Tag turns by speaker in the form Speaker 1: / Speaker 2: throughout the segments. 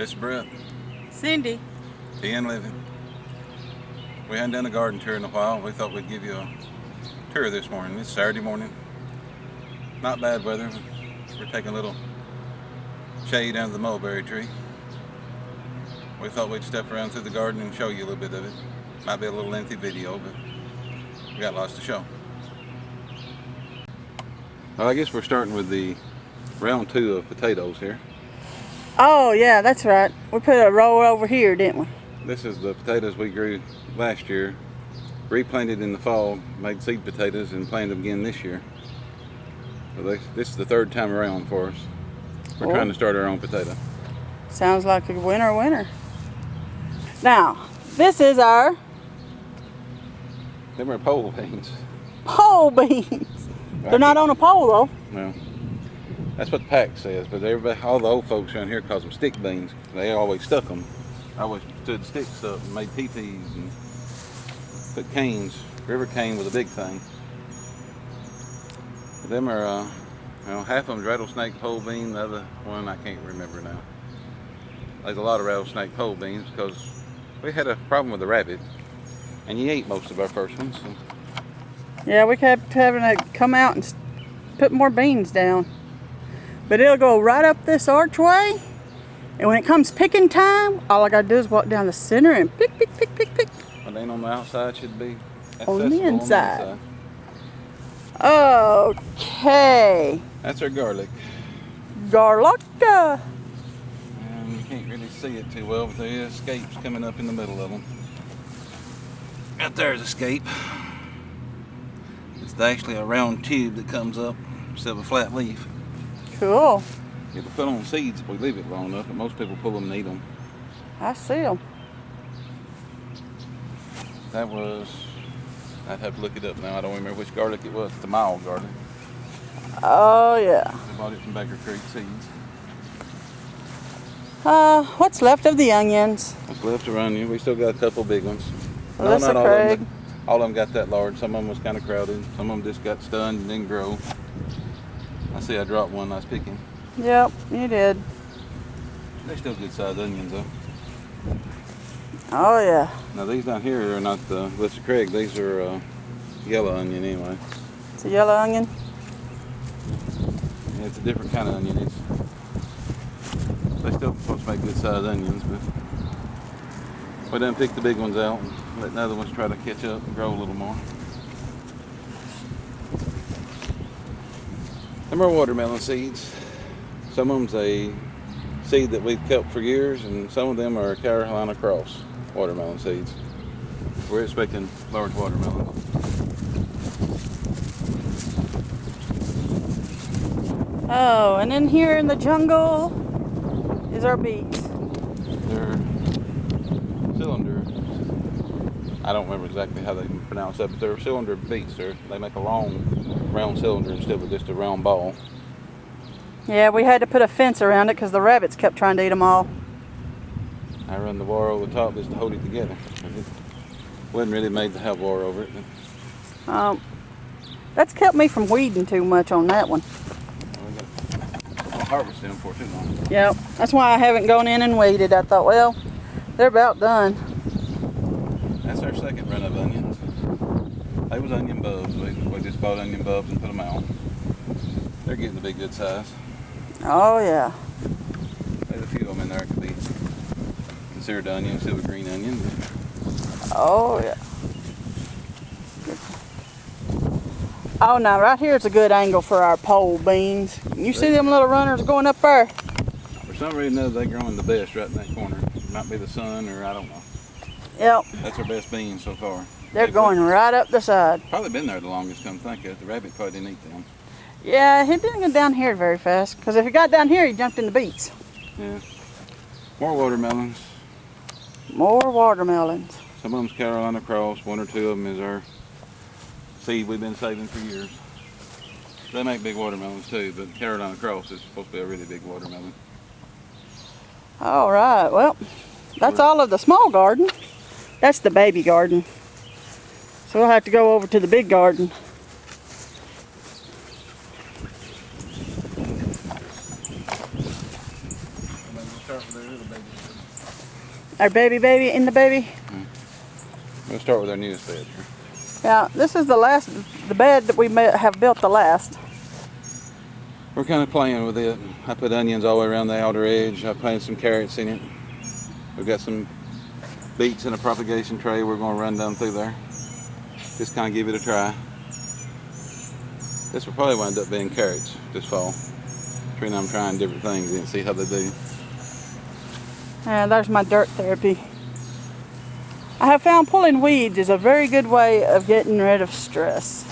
Speaker 1: This is Brett.
Speaker 2: Cindy.
Speaker 1: And Living. We hadn't done a garden tour in a while. We thought we'd give you a tour this morning. It's Saturday morning. Not bad weather. We're taking a little shade under the mulberry tree. We thought we'd step around through the garden and show you a little bit of it. Might be a little lengthy video, but we got lots to show. Well, I guess we're starting with the round 2 of potatoes here.
Speaker 2: Oh yeah, that's right. We put a row over here, didn't we?
Speaker 1: This is the potatoes we grew last year, replanted in the fall, made seed potatoes and planted them again this year. So this is the 3rd time around for us. We're trying to start our own potato.
Speaker 2: Sounds like a winner. Now, this is our
Speaker 1: Them are pole beans.
Speaker 2: pole beans. They're not on a pole though.
Speaker 1: No. That's what the pack says, but everybody, all the old folks around here calls them stick beans. They always stuck them. I always stood sticks up and made teepees and put canes. River cane was a big thing. But them are, half of them's rattlesnake pole bean. The other one I can't remember now. There's a lot of rattlesnake pole beans because we had a problem with the rabbit, and he ate most of our first ones. So.
Speaker 2: Yeah, we kept having to come out and put more beans down. But it'll go right up this archway, and when it comes picking time, all I gotta do is walk down the center and pick.
Speaker 1: What ain't on the outside should be
Speaker 2: On the inside. Okay.
Speaker 1: That's our garlic.
Speaker 2: Garlic.
Speaker 1: And you can't really see it too well, but there is scapes coming up in the middle of them. Right there's a scape. It's actually a round tube that comes up instead of a flat leaf.
Speaker 2: Cool.
Speaker 1: It'll put on seeds if we leave it long enough, but most people pull them and eat them.
Speaker 2: I see them.
Speaker 1: That was, I'd have to look it up now. I don't remember which garlic it was. It's the mild garlic.
Speaker 2: Oh yeah.
Speaker 1: I bought it from Baker Creek Seeds.
Speaker 2: What's left of the onions?
Speaker 1: What's left of onion? We still got a couple big ones.
Speaker 2: Well,
Speaker 1: not all
Speaker 2: Craig.
Speaker 1: of them. All of them got that large. Some of them was kind of crowded. Some of them just got stunned and didn't grow. I see I dropped one I was picking.
Speaker 2: Yep, you did.
Speaker 1: They're still good sized onions though.
Speaker 2: Oh yeah.
Speaker 1: Now these down here are not the Ms.Cindy Grabbed. These are yellow onion anyway.
Speaker 2: It's a yellow onion.
Speaker 1: Yeah, it's a different kind of onion. They still supposed to make good sized onions, but we done pick the big ones out and let the other ones try to catch up and grow a little more. Them are watermelon seeds. Some of them's a seed that we've kept for years, and some of them are Carolina Cross watermelon seeds. We're expecting large watermelons.
Speaker 2: Oh, and in here in the jungle is our beets.
Speaker 1: They're cylinders. I don't remember exactly how they pronounce that, but they're cylinder beets. They make a long, round cylinder instead of just a round ball.
Speaker 2: Yeah, we had to put a fence around it because the rabbits kept trying to eat them all.
Speaker 1: I run the wire over the top just to hold it together. It wasn't really made to have wire over it.
Speaker 2: That's kept me from weeding too much on that one.
Speaker 1: I'll harvest them for too long.
Speaker 2: Yep, that's why I haven't gone in and weeded. I thought, well, they're about done.
Speaker 1: That's our second run of onions. They was onion bulbs. We just bought onion bulbs and put them out. They're getting to be good size.
Speaker 2: Oh yeah.
Speaker 1: There's a few of them in there that could be considered onion, silver green onion.
Speaker 2: Oh yeah. Oh, now right here is a good angle for our pole beans. You see them little runners going up there?
Speaker 1: For some reason or other, they're growing the best right in that corner. It might be the sun or I don't know.
Speaker 2: Yep.
Speaker 1: That's our best beans so far.
Speaker 2: They're going right up the side.
Speaker 1: Probably been there the longest, come to think of it. The rabbit probably didn't eat them.
Speaker 2: Yeah, he didn't get down here very fast. Because if he got down here, he jumped in the beets.
Speaker 1: Yeah. More watermelons.
Speaker 2: More watermelons.
Speaker 1: Some of them's Carolina Cross. 1 or 2 of them is our seed we've been saving for years. They make big watermelons too, but Carolina Cross is supposed to be a really big watermelon.
Speaker 2: All right, well, that's all of the small garden. That's the baby garden. So we'll have to go over to the big garden.
Speaker 1: Start with their little baby.
Speaker 2: Our baby in the baby.
Speaker 1: We'll start with our newest bed here.
Speaker 2: Yeah, this is the bed that we have built the last.
Speaker 1: We're kind of playing with it. I put onions all the way around the outer edge. I planted some carrots in it. We've got some beets in a propagation tray we're going to run down through there. Just kind of give it a try. This will probably wind up being carrots this fall. Trina, I'm trying different things and see how they do.
Speaker 2: And there's my dirt therapy. I have found pulling weeds is a very good way of getting rid of stress.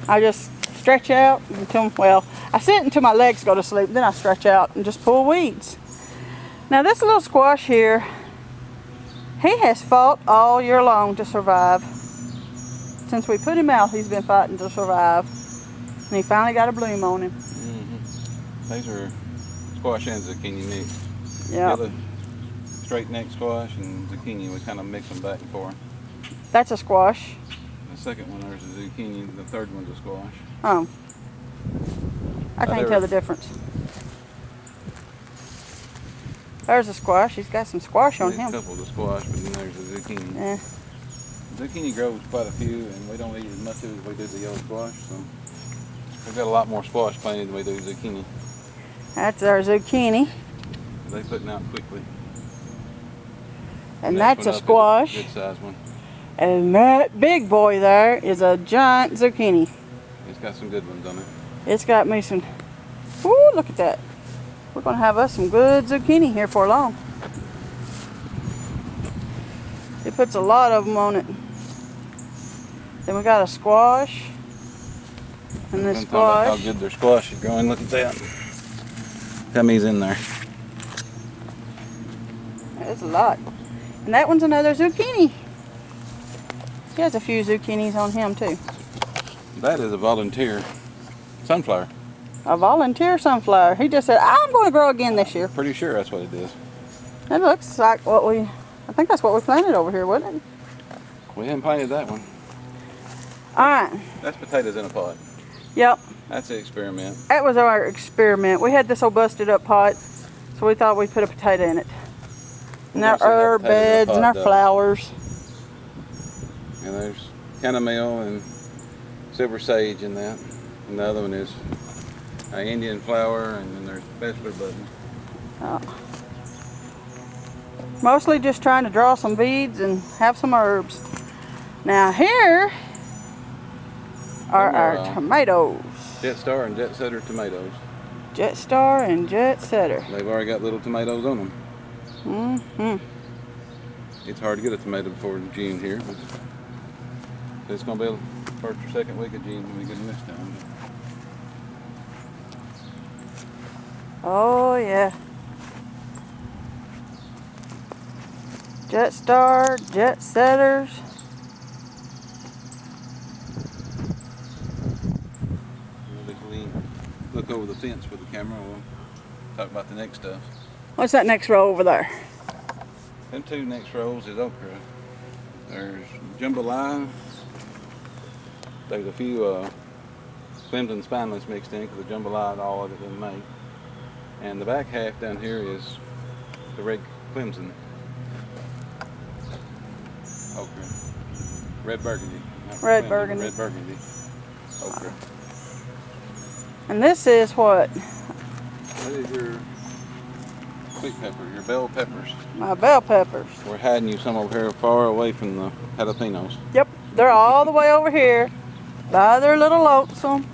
Speaker 2: I just stretch out until, well, I sit until my legs go to sleep, then I stretch out and just pull weeds. Now this little squash here, he has fought all year long to survive. Since we put him out, he's been fighting to survive. And he finally got a bloom on him.
Speaker 1: Mm-hmm. These are squash and zucchini mixed.
Speaker 2: Yeah.
Speaker 1: The straight neck squash and zucchini, we kind of mix them back and forth.
Speaker 2: That's a squash.
Speaker 1: The second one, there's a zucchini. The third one's a squash.
Speaker 2: Oh. I can't tell the difference. There's a squash. He's got some squash on him.
Speaker 1: A couple of the squash, but then there's the zucchini.
Speaker 2: Yeah.
Speaker 1: Zucchini grows quite a few, and we don't eat as much as we do the yellow squash, so we've got a lot more squash planted than we do zucchini.
Speaker 2: That's our zucchini.
Speaker 1: They're putting out quickly.
Speaker 2: And that's a squash.
Speaker 1: Good size one.
Speaker 2: And that big boy there is a giant zucchini.
Speaker 1: It's got some good ones on it.
Speaker 2: It's got me some, woo, look at that. We're gonna have us some good zucchini here for long. It puts a lot of them on it. Then we got a squash. And this squash.
Speaker 1: How good their squash is growing. Look at that. How many's in there?
Speaker 2: There's a lot. And that one's another zucchini. He has a few zucchinis on him too.
Speaker 1: That is a volunteer sunflower.
Speaker 2: A volunteer sunflower. He just said, I'm going to grow again this year.
Speaker 1: Pretty sure that's what it is.
Speaker 2: It looks like I think that's what we planted over here, wasn't it?
Speaker 1: We haven't planted that one.
Speaker 2: All right.
Speaker 1: That's potatoes in a pot.
Speaker 2: Yep.
Speaker 1: That's the experiment.
Speaker 2: That was our experiment. We had this old busted up pot, so we thought we'd put a potato in it. And our herb beds and our flowers.
Speaker 1: And there's chamomile and silver sage in that. And the other one is Indian flower, and then there's bachelor button.
Speaker 2: Oh. Mostly just trying to draw some beads and have some herbs. Now here are our tomatoes.
Speaker 1: Jet Star and Jet Setter tomatoes.
Speaker 2: Jet Star and Jet Setter.
Speaker 1: They've already got little tomatoes on them.
Speaker 2: Mm-hmm.
Speaker 1: It's hard to get a tomato before June here, but it's going to be the first or second week of June when we get them this time.
Speaker 2: Oh yeah. Jet Star, Jet Setters.
Speaker 1: Look over the fence with the camera. We'll talk about the next stuff.
Speaker 2: What's that next row over there?
Speaker 1: Them two next rows is okra. There's jambalaya. There's a few Clemson spineless mixed in because the jambalaya all of it didn't make. And the back half down here is the red Clemson okra. Red burgundy.
Speaker 2: Red
Speaker 1: Clemson,
Speaker 2: burgundy.
Speaker 1: Red burgundy okra.
Speaker 2: And this is what?
Speaker 1: That is your sweet pepper, your bell peppers.
Speaker 2: My bell peppers.
Speaker 1: We're hiding you some over here far away from the jalapenos.
Speaker 2: Yep, they're all the way over here by their little lonesome.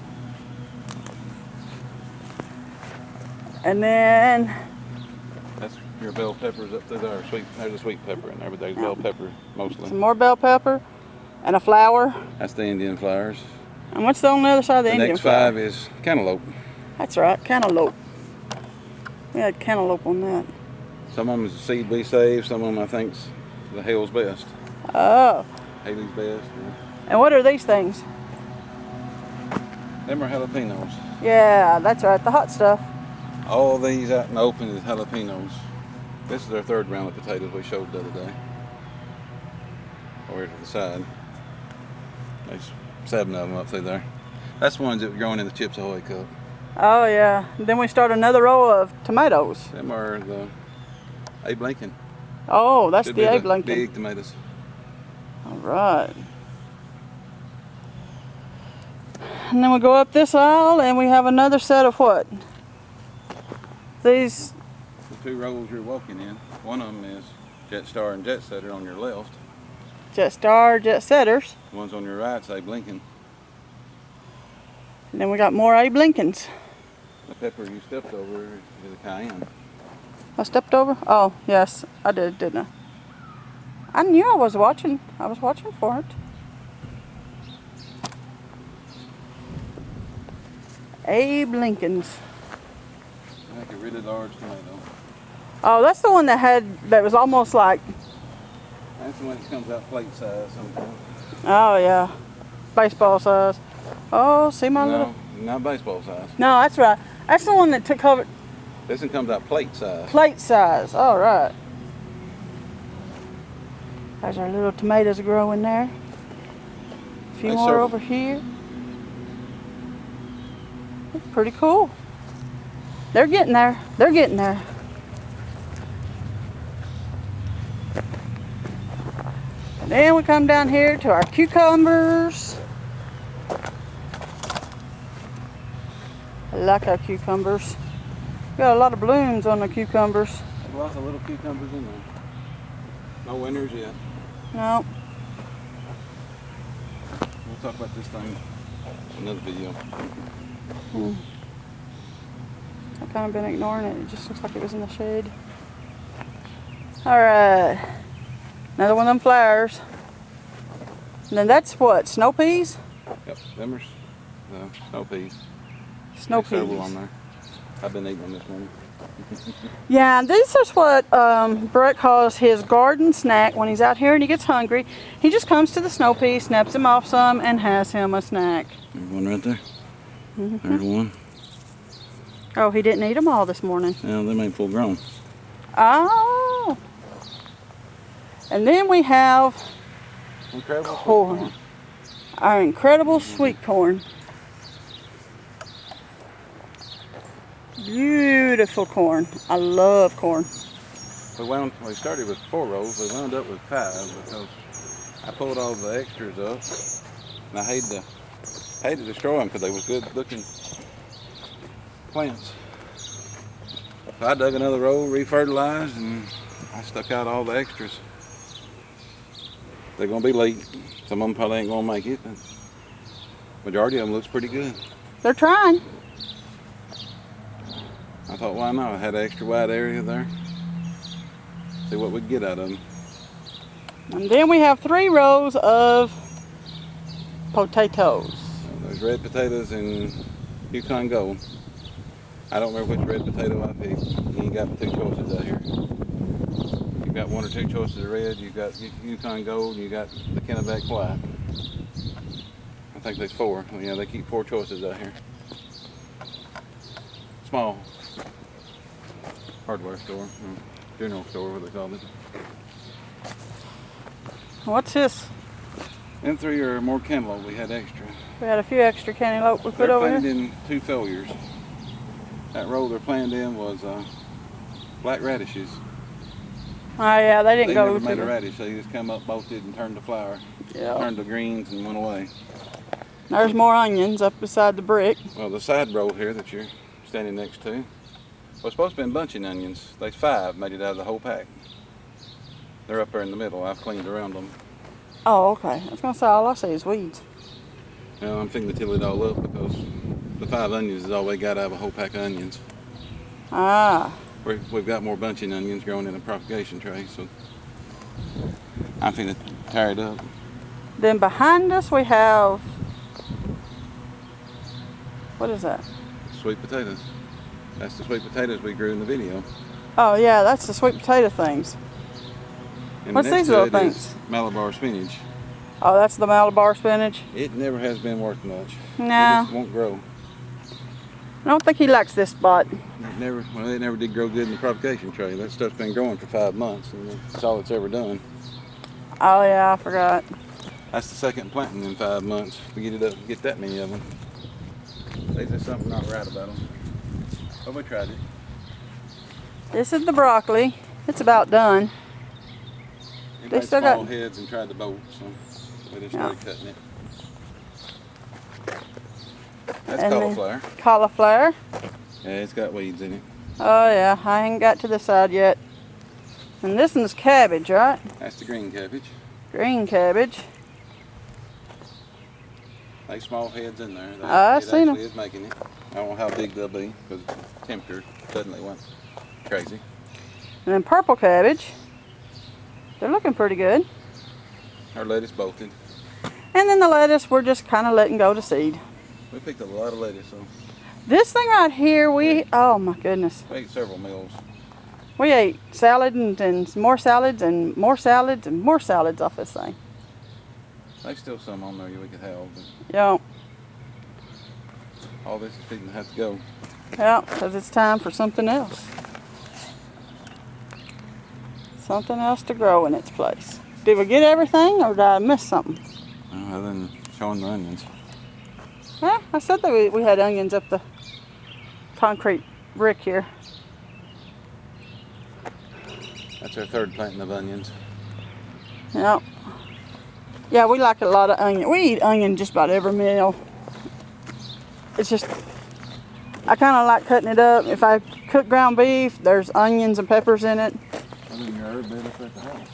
Speaker 2: And then
Speaker 1: that's your bell peppers up through there. There's a sweet pepper in there, but there's bell pepper mostly.
Speaker 2: some more bell pepper and a flower.
Speaker 1: That's the Indian flowers.
Speaker 2: And what's on the other side of the Indian
Speaker 1: next
Speaker 2: flower?
Speaker 1: 5 is cantaloupe.
Speaker 2: That's right, cantaloupe. We had cantaloupe on that.
Speaker 1: Some of them is the seed we saved. Some of them I think's the Hale's best.
Speaker 2: Oh.
Speaker 1: Haley's best. Yeah.
Speaker 2: And what are these things?
Speaker 1: Them are jalapenos.
Speaker 2: Yeah, that's right, the hot stuff.
Speaker 1: All these out in the open is jalapenos. This is our third round of potatoes we showed the other day. Over to the side. There's 7 of them up through there. That's the ones that were growing in the Chips Ahoy cup.
Speaker 2: Oh yeah. Then we start another row of tomatoes.
Speaker 1: Them are the Abe Lincoln.
Speaker 2: Oh, that's
Speaker 1: Should
Speaker 2: the
Speaker 1: be
Speaker 2: Abe Lincoln.
Speaker 1: big tomatoes.
Speaker 2: All right. And then we go up this aisle and we have another set of what? These.
Speaker 1: The 2 rows you're walking in, one of them is Jet Star and Jet Setter on your left.
Speaker 2: Jet Star, Jet Setters.
Speaker 1: The ones on your right's Abe Lincoln.
Speaker 2: And then we got more Abe Lincolns.
Speaker 1: The pepper you stepped over is a cayenne.
Speaker 2: I stepped over? Oh, yes, I did, didn't I? I knew I was watching. I was watching for it. Abe Lincolns.
Speaker 1: Like a really large tomato.
Speaker 2: Oh, that's the one that was almost like,
Speaker 1: That's the one that comes out plate size sometimes.
Speaker 2: oh yeah, baseball size. Oh, see my little.
Speaker 1: No, not baseball size.
Speaker 2: No, that's right. That's the one that took over
Speaker 1: This one comes out plate size.
Speaker 2: plate size. All right. There's our little tomatoes growing there. A few
Speaker 1: Nice
Speaker 2: more
Speaker 1: circle.
Speaker 2: over here. That's pretty cool. They're getting there. They're getting there. And then we come down here to our cucumbers. I like our cucumbers. Got a lot of blooms on the cucumbers.
Speaker 1: There's lots of little cucumbers in there. No winners yet.
Speaker 2: No.
Speaker 1: We'll talk about this thing in another video.
Speaker 2: I've kind of been ignoring it. It just looks like it was in the shade. All right. Another one of them flowers. And then that's what? Snow peas?
Speaker 1: Yep, them are snow peas.
Speaker 2: Snow
Speaker 1: There's several
Speaker 2: peas.
Speaker 1: on there. I've been eating them this morning.
Speaker 2: Yeah, these are what Brett calls his garden snack when he's out here and he gets hungry. He just comes to the snow pea, snaps him off some, and has him a snack.
Speaker 1: There's one right there. There's one.
Speaker 2: Oh, he didn't eat them all this morning.
Speaker 1: Yeah, they ain't full grown.
Speaker 2: Oh. And then we have
Speaker 1: Incredible sweet
Speaker 2: corn. Our incredible sweet corn. Beautiful corn. I love corn.
Speaker 1: We started with 4 rows. We wound up with 5 because I pulled all the extras up, and I hate to destroy them because they was good looking plants. So I dug another row, refertilized, and I stuck out all the extras. They're gonna be late. Some of them probably ain't gonna make it, but majority of them looks pretty good.
Speaker 2: They're trying.
Speaker 1: I thought, why not? I had an extra wide area there. See what we'd get out of them.
Speaker 2: And then we have 3 rows of potatoes.
Speaker 1: There's red potatoes and Yukon Gold. I don't remember which red potato I picked. You ain't got 2 choices out here. You've got 1 or 2 choices of red. You've got Yukon Gold, and you got the Kennebec White. I think there's 4. Yeah, they keep 4 choices out here. Small hardware store, general store, what they call it.
Speaker 2: What's this?
Speaker 1: Them 3 are more cantaloupe. We had extra.
Speaker 2: We had a few extra cantaloupe we put
Speaker 1: They're
Speaker 2: over
Speaker 1: planted
Speaker 2: here.
Speaker 1: in 2 failures. That row they're planted in was black radishes.
Speaker 2: Oh yeah, they didn't
Speaker 1: They
Speaker 2: go
Speaker 1: never
Speaker 2: to
Speaker 1: made a
Speaker 2: the...
Speaker 1: radish. They just come up, bolted, and turned to flower.
Speaker 2: Yeah.
Speaker 1: Turned to greens and went away.
Speaker 2: There's more onions up beside the brick.
Speaker 1: Well, the side row here that you're standing next to was supposed to be bunching onions. There's 5 made it out of the whole pack. They're up there in the middle. I've cleaned around them.
Speaker 2: Oh, okay. I was gonna say all I see is weeds.
Speaker 1: Well, I'm fixing to till it all up because the 5 onions is all they got out of a whole pack of onions.
Speaker 2: Ah.
Speaker 1: We've got more bunching onions growing in a propagation tray, so I'm finna tear it up.
Speaker 2: Then behind us we have... What is that?
Speaker 1: Sweet potatoes. That's the sweet potatoes we grew in the video.
Speaker 2: Oh yeah, that's the sweet potato things.
Speaker 1: And
Speaker 2: What's
Speaker 1: next
Speaker 2: these little
Speaker 1: to it is
Speaker 2: things?
Speaker 1: Malabar spinach.
Speaker 2: Oh, that's the Malabar spinach.
Speaker 1: It never has been worth much.
Speaker 2: No.
Speaker 1: It just won't grow.
Speaker 2: I don't think he likes this spot.
Speaker 1: It never did grow good in the propagation tray. That stuff's been growing for 5 months, and that's all it's ever done.
Speaker 2: Oh yeah, I forgot.
Speaker 1: That's the second planting in 5 months to get it up, get that many of them. There's just something not right about them. But we tried it.
Speaker 2: This is the broccoli. It's about done.
Speaker 1: It
Speaker 2: They
Speaker 1: made
Speaker 2: still
Speaker 1: small
Speaker 2: got-
Speaker 1: heads and tried to bolt, so we just started cutting it. That's
Speaker 2: And then
Speaker 1: cauliflower.
Speaker 2: Cauliflower.
Speaker 1: Yeah, it's got weeds in it.
Speaker 2: Oh yeah, I ain't got to the side yet. And this one's cabbage, right?
Speaker 1: That's the green cabbage.
Speaker 2: Green cabbage.
Speaker 1: They small heads in there.
Speaker 2: I
Speaker 1: It
Speaker 2: seen 'em.
Speaker 1: actually is making it. I don't know how big they'll be because the temperature suddenly went crazy.
Speaker 2: And then purple cabbage. They're looking pretty good.
Speaker 1: Our lettuce bolted.
Speaker 2: And then the lettuce, we're just kind of letting go to seed.
Speaker 1: We picked up a lot of lettuce, so
Speaker 2: This thing right here, oh my goodness.
Speaker 1: we ate several meals.
Speaker 2: We ate salad and more salads and more salads and more salads off this thing.
Speaker 1: There's still some on there we could have, but
Speaker 2: Yeah,
Speaker 1: all this is fixing to have to go.
Speaker 2: yeah, because it's time for something else. Something else to grow in its place. Did we get everything or did I miss something?
Speaker 1: Other than showing the onions.
Speaker 2: Huh? I said that we had onions up the concrete brick here.
Speaker 1: That's our third planting of onions.
Speaker 2: Yeah. Yeah, we like a lot of onion. We eat onion just about every meal. It's just, I kind of like cutting it up. If I cook ground beef, there's onions and peppers in it.
Speaker 1: I mean, your herb bed up at the house.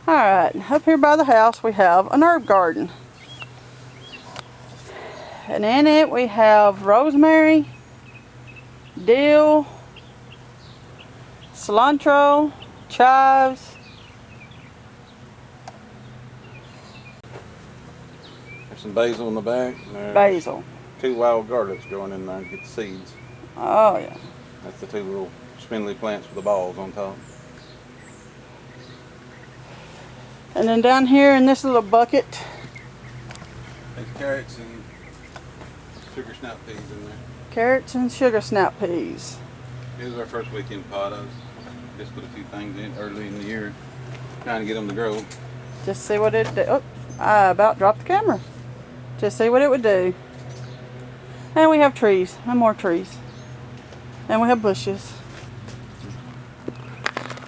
Speaker 2: All right, up here by the house we have an herb garden. And in it we have rosemary, dill, cilantro, chives.
Speaker 1: There's some basil in the back. And there's
Speaker 2: Basil.
Speaker 1: 2 wild garlics growing in there to get the seeds.
Speaker 2: Oh yeah.
Speaker 1: That's the 2 little spindly plants with the balls on top.
Speaker 2: And then down here in this little bucket,
Speaker 1: There's carrots and sugar snap peas in there.
Speaker 2: carrots and sugar snap peas.
Speaker 1: It was our first weekend pot. I just put a few things in early in the year, trying to get them to grow.
Speaker 2: Just see what it do. Oh, I about dropped the camera. Just see what it would do. And we have trees and more trees. And we have bushes.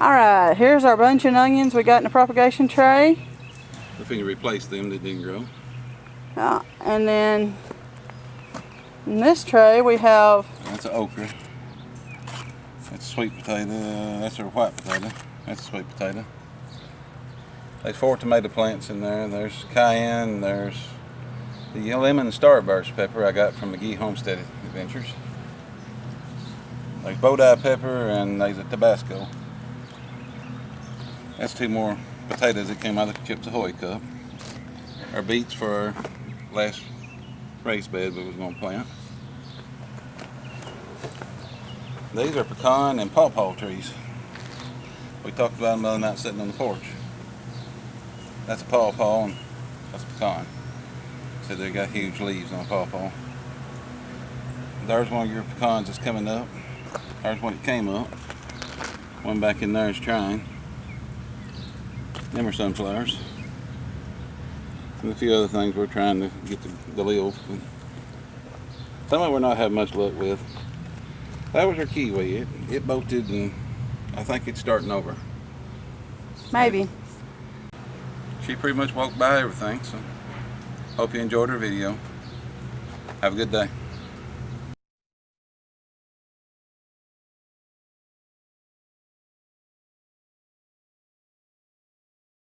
Speaker 2: Alright, here's our bunch of onions we got in the propagation tray.
Speaker 1: If we can replace them that didn't grow.
Speaker 2: And then in this tray we have,
Speaker 1: That's an okra. That's sweet potato. That's our white potato. That's a sweet potato. There's 4 tomato plants in there. There's cayenne. There's the lemon starburst pepper I got from McGee Homestead Adventures. There's Bodie pepper and there's a Tabasco. That's 2 more potatoes that came out of the Chips Ahoy cup. Our beets for our last raised bed we was going to plant. These are pecan and pawpaw trees. We talked about them the other night sitting on the porch. That's a pawpaw and that's a pecan. So they got huge leaves on a pawpaw. There's one of your pecans that's coming up. There's one that came up. One back in there is trying. Them are sunflowers. And a few other things we're trying to get to live. Some of it we're not having much luck with. That was our kiwi. It bolted and I think it's starting over.
Speaker 2: maybe.
Speaker 1: She pretty much walked by everything, so hope you enjoyed her video. Have a good day.